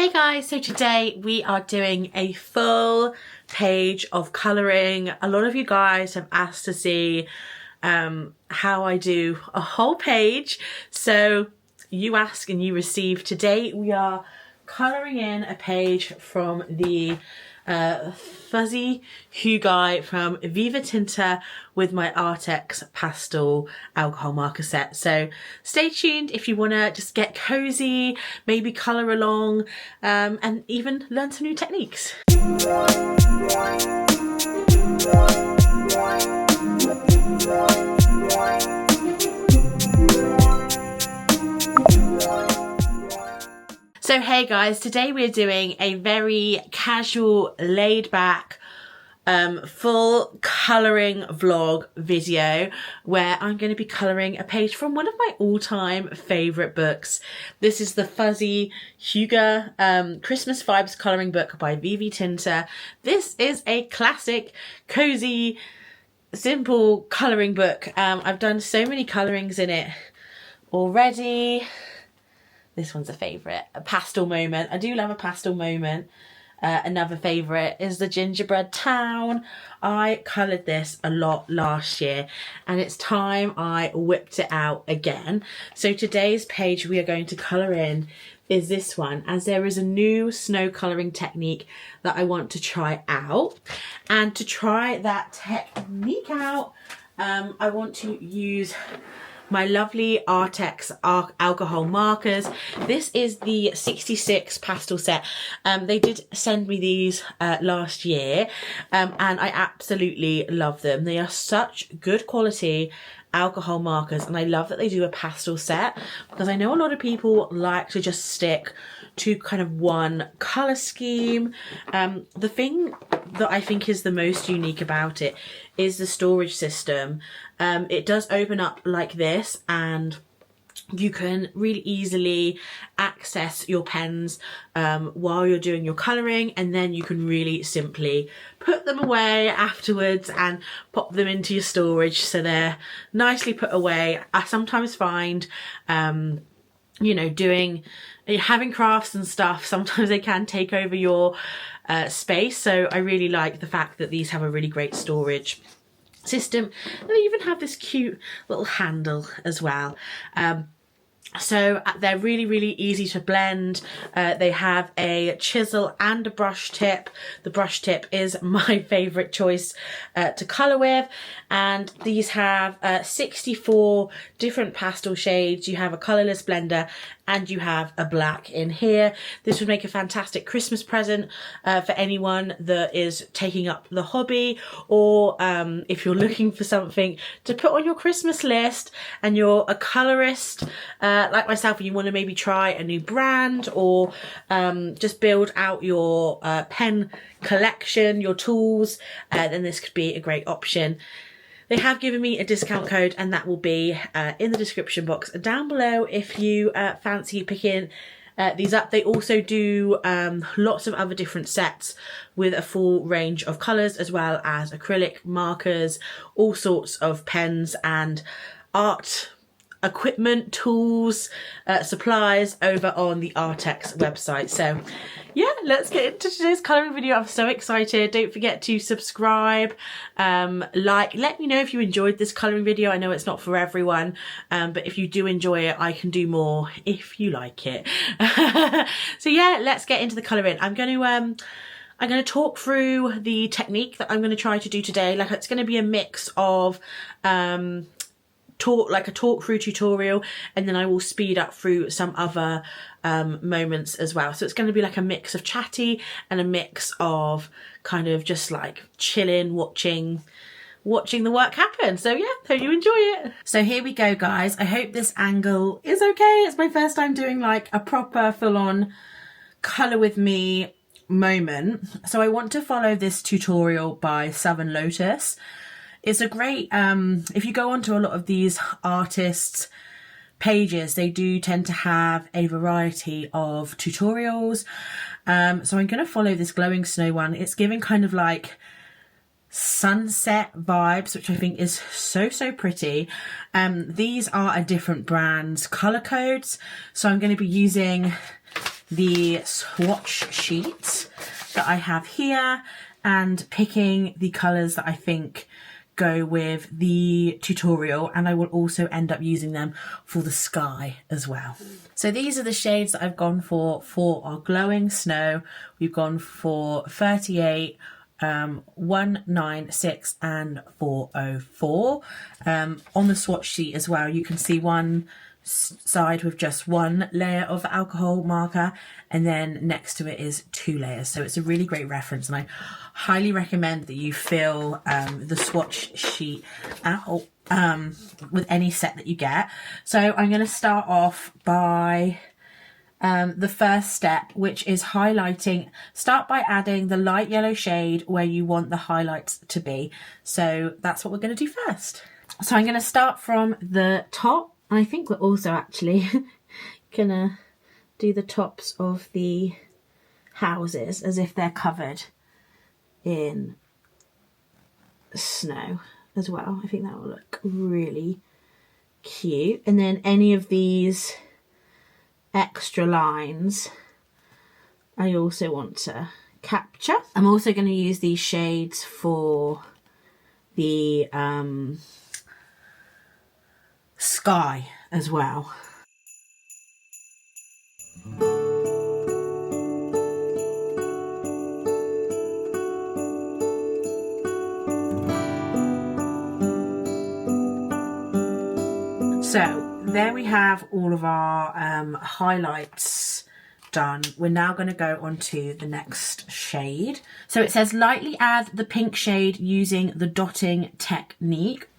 Hey guys, so today we are doing a full page of colouring. A lot of you guys have asked to see how I do a whole page. So you ask and you receive. Today we are colouring in a page from the Fuzzy Hygge from Viva Tinita with my Arrtx pastel alcohol marker set. So stay tuned if you want to just get cozy, maybe colour along, and even learn some new techniques. So hey guys, today we're doing a very casual, laid back, full colouring vlog video where I'm going to be colouring a page from one of my all-time favourite books. This is the Fuzzy Hygge Christmas Vibes colouring book by Viva Tinita. This is a classic, cosy, simple colouring book. I've done so many colourings in it already. This one's a favourite. A pastel moment. I do love a pastel moment. Another favourite is the gingerbread town. I coloured this a lot last year and it's time I whipped it out again. So today's page we are going to colour in is this one, as there is a new snow colouring technique that I want to try out. And to try that technique out, I want to use my lovely Arrtx alcohol markers. This is the 66 pastel set. They did send me these last year and I absolutely love them. They are such good quality alcohol markers and I love that they do a pastel set, because I know a lot of people like to just stick to kind of one colour scheme. The thing that I think is the most unique about it is the storage system. It does open up like this and you can really easily access your pens while you're doing your colouring, and then you can really simply put them away afterwards and pop them into your storage so they're nicely put away. I sometimes find you know, having crafts and stuff, sometimes they can take over your space, so I really like the fact that these have a really great storage system, and they even have this cute little handle as well. So they're really easy to blend. They have a chisel and a brush tip. The brush tip is my favourite choice to colour with, and these have 64 different pastel shades. You have a colourless blender and you have a black in here. This would make a fantastic Christmas present for anyone that is taking up the hobby, or if you're looking for something to put on your Christmas list and you're a colourist like myself and you want to maybe try a new brand, or just build out your pen collection, your tools, then this could be a great option. They have given me a discount code and that will be in the description box down below if you fancy picking these up. They also do lots of other different sets with a full range of colours, as well as acrylic markers, all sorts of pens and art equipment, tools, supplies over on the Arrtx website. So yeah, let's get into today's colouring video. I'm so excited. Don't forget to subscribe, like, let me know if you enjoyed this colouring video. I know it's not for everyone, but if you do enjoy it, I can do more if you like it. So yeah, let's get into the colouring. I'm going to talk through the technique that I'm going to try to do today. Like, it's going to be a mix of a talk through tutorial, and then I will speed up through some other moments as well. So it's going to be like a mix of chatty and a mix of kind of just like chilling, watching the work happen. So yeah, hope you enjoy it. So here we go, guys. I hope this angle is okay. It's my first time doing like a proper full-on colour with me moment. So I want to follow this tutorial by Southern Lotus. It's a great, if you go onto a lot of these artists' pages, they do tend to have a variety of tutorials. So I'm going to follow this glowing snow one. It's giving kind of like sunset vibes, which I think is so pretty. These are a different brand's colour codes. So I'm going to be using the swatch sheets that I have here and picking the colours that I think go with the tutorial, and I will also end up using them for the sky as well. So these are the shades that I've gone for our glowing snow. We've gone for 38, 196 and 404. On the swatch sheet as well, you can see one side with just one layer of alcohol marker, and then next to it is 2 layers. So it's a really great reference, and I highly recommend that you fill the swatch sheet out with any set that you get. So I'm going to start off by the first step, which is highlighting. Start by adding the light yellow shade where you want the highlights to be. So that's what we're going to do first. So I'm going to start from the top. I think we're also actually gonna do the tops of the houses as if they're covered in snow as well. I think that will look really cute. And then any of these extra lines I also want to capture. I'm also going to use these shades for the sky as well. So there we have all of our highlights done. We're now going to go on to the next shade. So it says lightly add the pink shade using the dotting technique.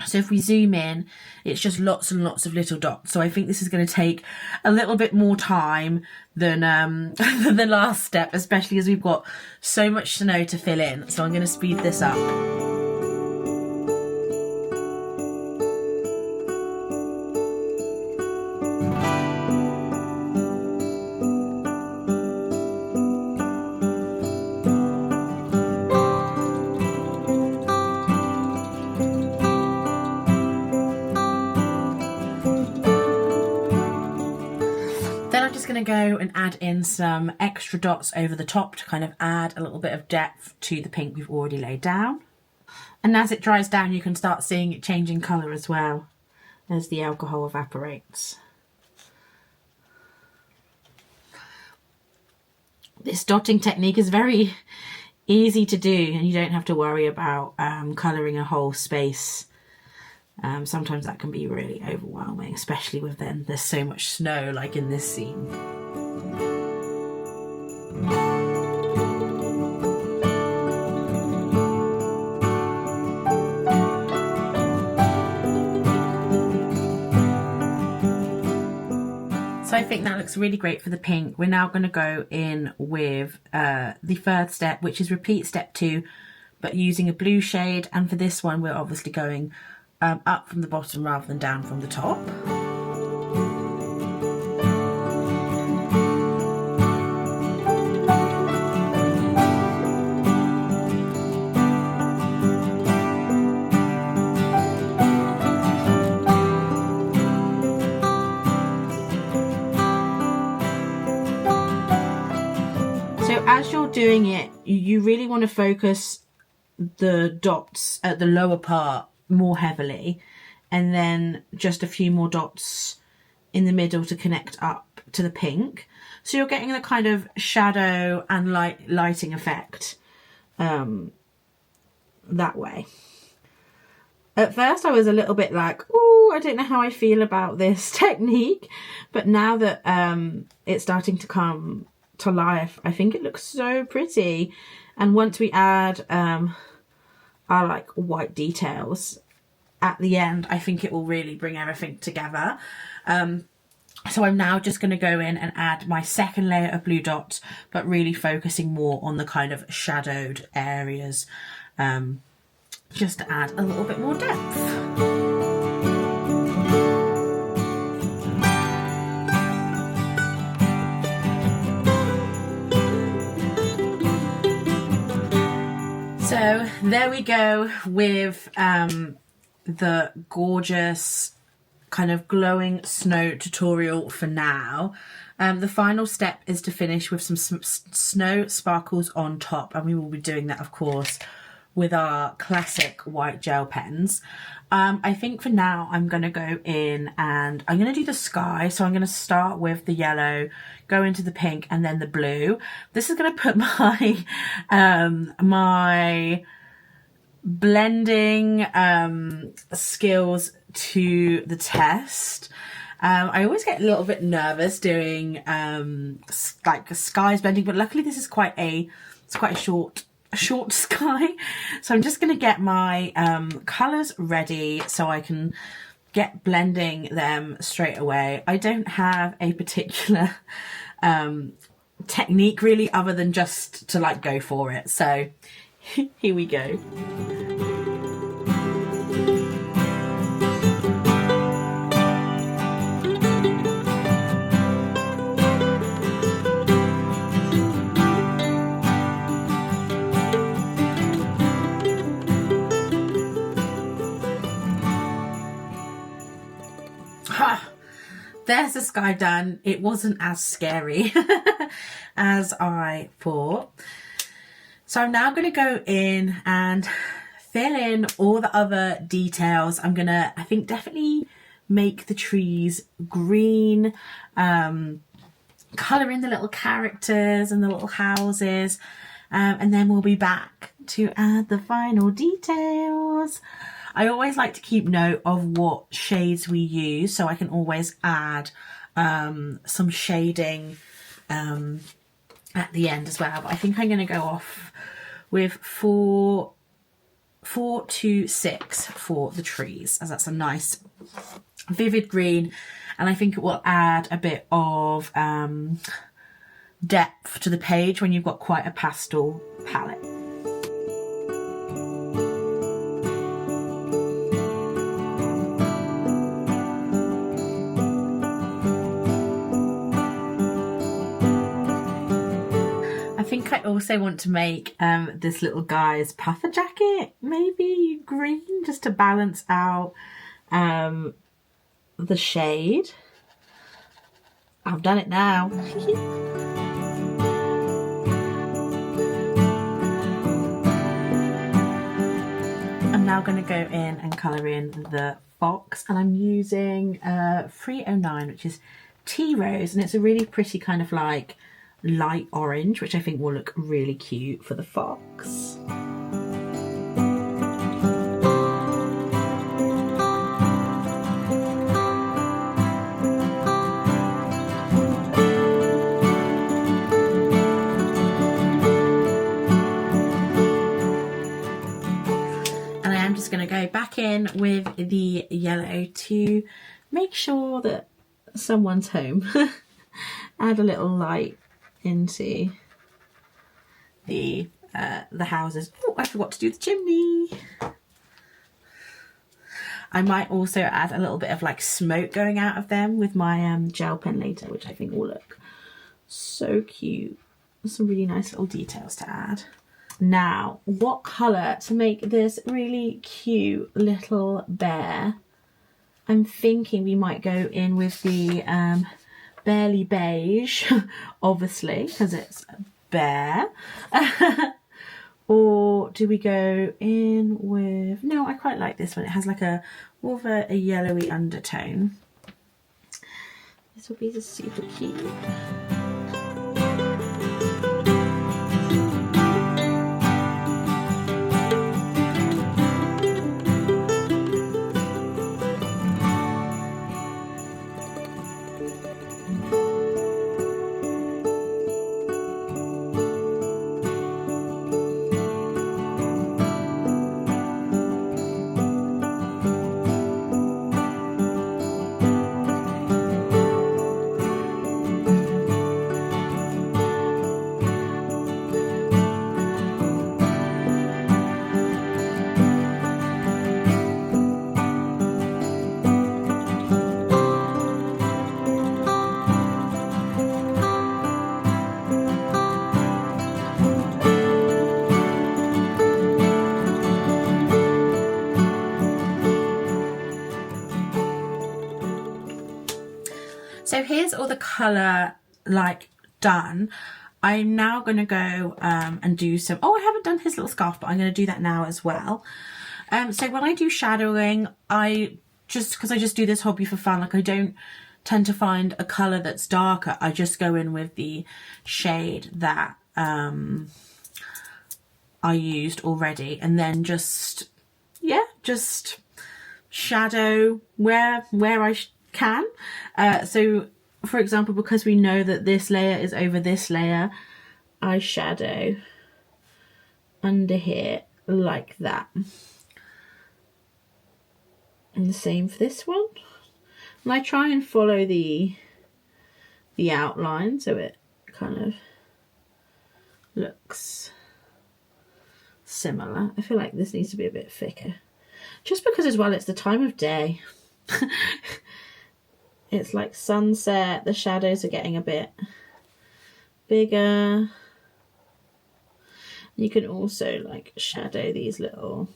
So if we zoom in, it's just lots and lots of little dots. So I think this is going to take a little bit more time than the last step, especially as we've got so much snow to fill in. So I'm going to speed this up. Going to go and add in some extra dots over the top to kind of add a little bit of depth to the pink we've already laid down. And as it dries down, you can start seeing it changing colour as well as the alcohol evaporates. This dotting technique is very easy to do, and you don't have to worry about colouring a whole space. Sometimes that can be really overwhelming, especially with then there's so much snow like in this scene. So I think that looks really great for the pink. We're now going to go in with the third step, which is repeat step 2, but using a blue shade. And for this one, we're obviously going up from the bottom rather than down from the top. So as you're doing it, you really want to focus the dots at the lower part more heavily, and then just a few more dots in the middle to connect up to the pink. So you're getting the kind of shadow and lighting effect that way. At first I was a little bit like, oh, I don't know how I feel about this technique, but now that it's starting to come to life, I think it looks so pretty. And once we add our like white details at the end, I think it will really bring everything together. So I'm now just going to go in and add my second layer of blue dots, but really focusing more on the kind of shadowed areas, just to add a little bit more depth. So there we go with the gorgeous kind of glowing snow tutorial for now. The final step is to finish with some snow sparkles on top, and we will be doing that, of course, with our classic white gel pens. I think for now I'm going to go in and I'm going to do the sky. So I'm going to start with the yellow, go into the pink and then the blue. This is going to put my my blending skills to the test. I always get a little bit nervous doing like skies blending, but luckily this is quite a short sky. So I'm just going to get my colours ready so I can get blending them straight away. I don't have a particular technique really, other than just to like go for it. So here we go. There's the sky done. It wasn't as scary as I thought. So I'm now going to go in and fill in all the other details. I'm going to, I think, definitely make the trees green, colour in the little characters and the little houses, and then we'll be back to add the final details. I always like to keep note of what shades we use, so I can always add some shading at the end as well. But I think I'm going to go off with 4 to 6 for the trees, as that's a nice vivid green, and I think it will add a bit of depth to the page when you've got quite a pastel palette. I think I also want to make this little guy's puffer jacket maybe green, just to balance out the shade. I've done it now. I'm now going to go in and colour in the fox, and I'm using 309, which is tea rose, and it's a really pretty kind of like light orange, which I think will look really cute for the fox. And I am just going to go back in with the yellow to make sure that someone's home. Add a little light into the houses. Oh, I forgot to do the chimney. I might also add a little bit of like smoke going out of them with my gel pen later, which I think will look so cute. Some really nice little details to add. Now, what colour to make this really cute little bear? I'm thinking we might go in with the barely beige, obviously, because it's a bear. Or do we go in with... No, I quite like this one. It has like a more of a yellowy undertone. This will be the super cute. So here's all the colour like done, I'm now going to go and do some, oh, I haven't done his little scarf, but I'm going to do that now as well. So when I do shadowing, because I just do this hobby for fun, like I don't tend to find a colour that's darker. I just go in with the shade that I used already, and then just shadow where I can. So for example, because we know that this layer is over this layer, I shadow under here like that. And the same for this one. And I try and follow the outline so it kind of looks similar. I feel like this needs to be a bit thicker. Just because as well it's the time of day. It's like sunset, the shadows are getting a bit bigger. You can also like shadow these little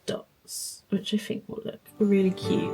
dots, which I think will look really cute.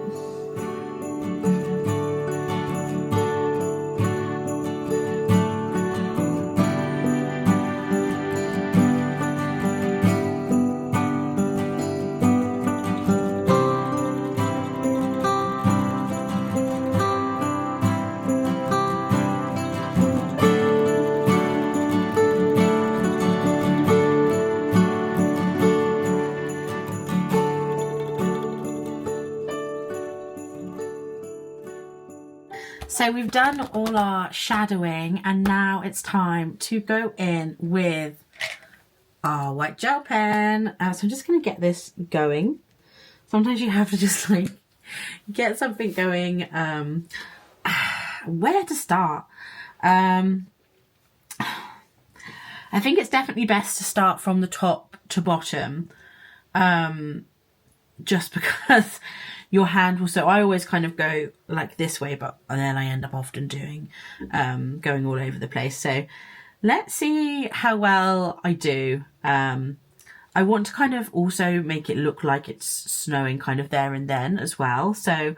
So we've done all our shadowing, and now it's time to go in with our white gel pen. So I'm just going to get this going. Sometimes you have to just like get something going. Where to start? I think it's definitely best to start from the top to bottom, just because your hand will, so I always kind of go like this way, but then I end up often doing going all over the place. So let's see how well I do. I want to kind of also make it look like it's snowing kind of there and then as well. So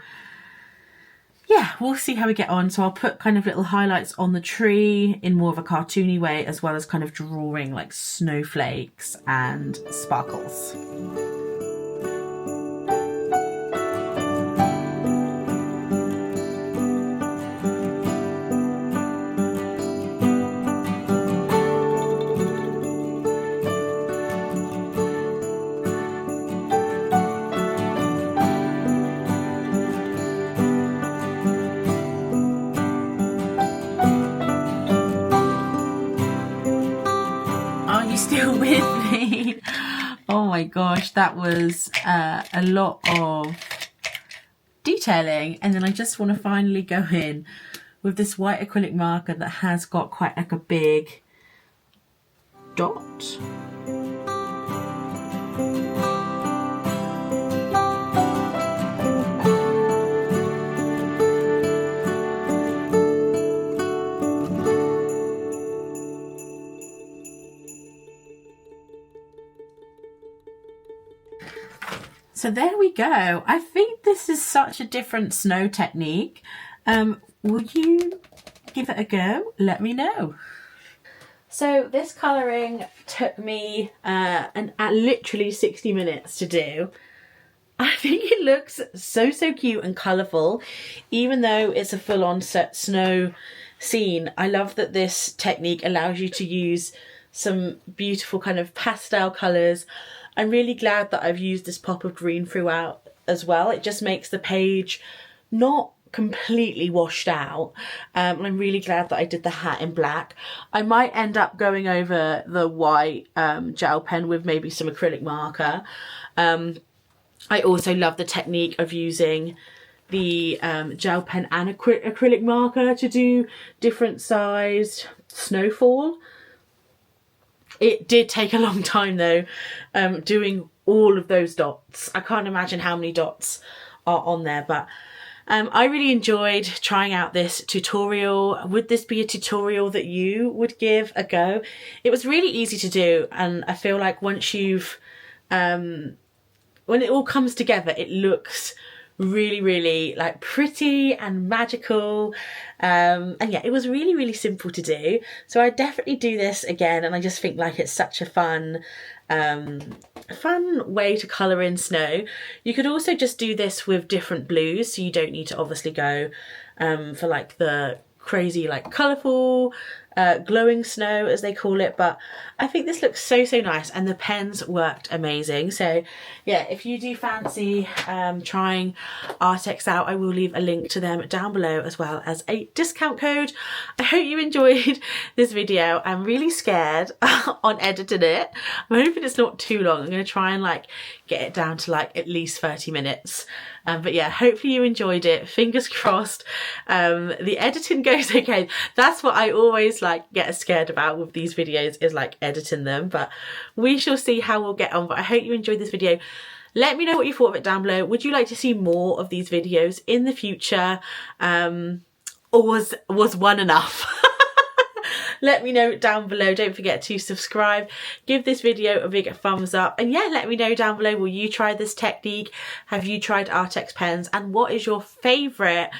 yeah, we'll see how we get on. So I'll put kind of little highlights on the tree in more of a cartoony way, as well as kind of drawing like snowflakes and sparkles. Still with me? Oh my gosh, that was a lot of detailing, and then I just want to finally go in with this white acrylic marker that has got quite like a big dot. So there we go. I think this is such a different snow technique. Will you give it a go? Let me know. So this colouring took me literally 60 minutes to do. I think it looks so cute and colourful, even though it's a full-on snow scene. I love that this technique allows you to use some beautiful kind of pastel colours. I'm really glad that I've used this pop of green throughout as well. It just makes the page not completely washed out. I'm really glad that I did the hat in black. I might end up going over the white gel pen with maybe some acrylic marker. I also love the technique of using the gel pen and acrylic marker to do different sized snowfall. It did take a long time though, doing all of those dots. I can't imagine how many dots are on there, but I really enjoyed trying out this tutorial. Would this be a tutorial that you would give a go? It was really easy to do, and I feel like once you've, when it all comes together, it looks really like pretty and magical. And yeah, it was really simple to do. So I definitely do this again, and I just think like it's such a fun way to colour in snow. You could also just do this with different blues, so you don't need to obviously go for like the crazy like colourful glowing snow as they call it, but I think this looks so nice, and the pens worked amazing. So yeah, if you do fancy trying Arrtx out, I will leave a link to them down below as well as a discount code. I hope you enjoyed this video. I'm really scared on editing it. I'm hoping it's not too long. I'm going to try and like get it down to like at least 30 minutes. But yeah, hopefully you enjoyed it. Fingers crossed the editing goes okay. That's what I always like get scared about with these videos, is like editing them, but we shall see how we'll get on. But I hope you enjoyed this video. Let me know what you thought of it down below. Would you like to see more of these videos in the future, or was one enough? Let me know down below. Don't forget to subscribe, give this video a big thumbs up, and yeah, let me know down below, will you try this technique? Have you tried Arrtx pens? And what is your favourite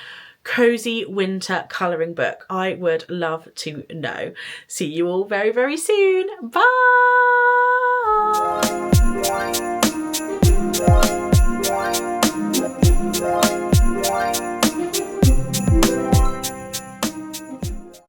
cozy winter colouring book? I would love to know. See you all very soon. Bye!